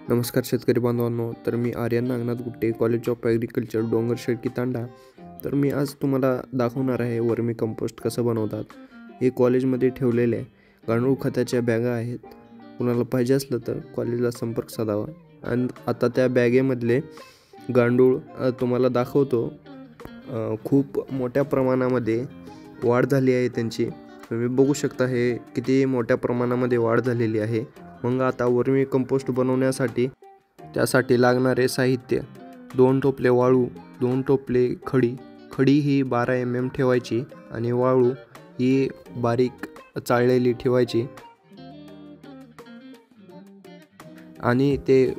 नमस्कार शेतकरी बांधवांनो. तर मी Aryan Nagnath Gutte, college of agriculture, Dongar Shelki तांडा. तर मी आज तुम्हाला दाखवणार आहे वर्मी कंपोस्ट कसं बनवतात. हे कॉलेजमध्ये ठेवलेले गांडूळ खताच्या बॅगा आहेत. कुणाला पाहिजे असलं तर कॉलेजला संपर्क साधावा. आणि आता त्या बॅगेमधले गांडूळ तुम्हाला दाखवतो. खूप मोठ्या प्रमाणामध्ये वाढ झाली आहे त्यांची. तुम्ही बघू शकता हे किती मोठ्या प्रमाणामध्ये वाढ झालेली आहे. मग आता वर्मी कंपोस्ट बनवण्यासाठी त्यासाठी लागणारे साहित्य: 2 टोपले वाळू, 2 टोपले खडी ही 12 mm ठेवायची आणि वाळू ही बारीक चाळलेली ठेवायची. आणि ते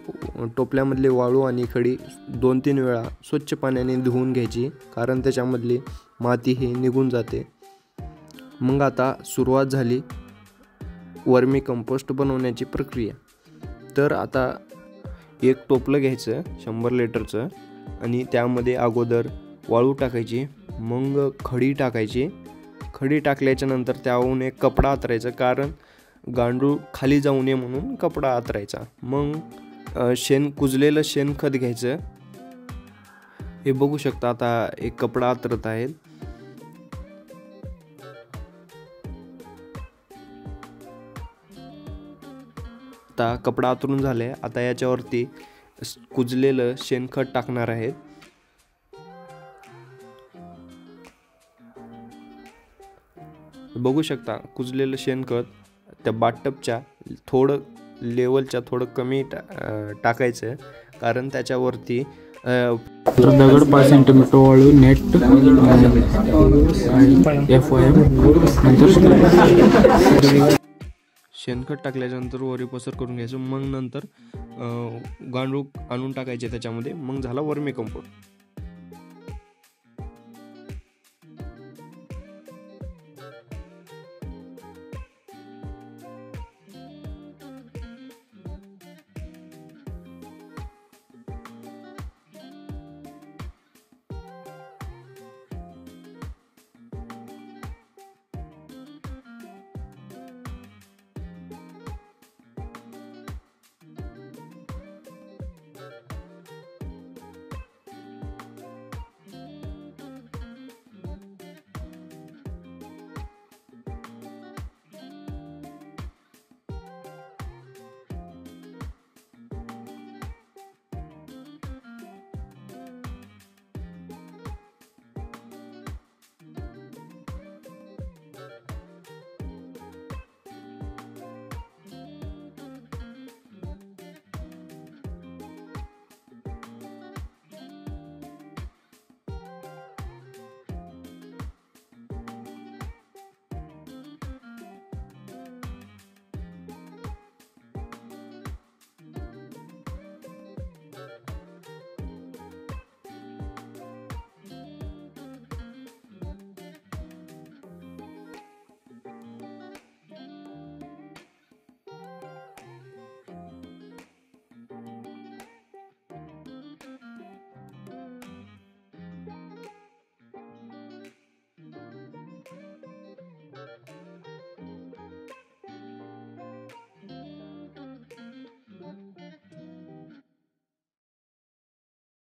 टोपल्यामधले वाळू आणि खडी 2-3 वेळा स्वच्छ पाण्याने धुवून घ्यायची, कारण त्याच्यामधली माती ही निघून जाते. मग आता सुरुवात झाली वर्मी कंपोस्ट बनवण्याची प्रक्रिया. तर आता एक टोपलं घ्यायचं 100 लिटरचं आणि त्यामध्ये अगोदर वाळू टाकायची, मग खडी टाकायची. खडी टाकल्याच्या नंतर त्याहून एक कपडा आतरायचा, कारण गांडूळ खाली जाऊ नये म्हणून कपडा आतरायचा. मग कुजलेलं शेणखत घ्यायचं. हे बघू शकता आता एक कपडा आतरत आहे. आता कपडा आतरून झाले. आता याच्यावरती कुजलेलं शेणखत टाकणार आहेत. बघू शकता कुजलेलं शेणखत त्या बाथटबच्या लेवलच्या थोडं कमी टाकायचं, कारण त्याच्यावरती दगड 5 सेंटीमीटर वाळू नेट FOM नंतर शेणखत टाकल्याच्यानंतर वरी पसर करून घ्यायचं. मग नंतर गांडूळ आणून टाकायचे त्याच्यामध्ये. मग झाला वर्मी कंपोस्ट.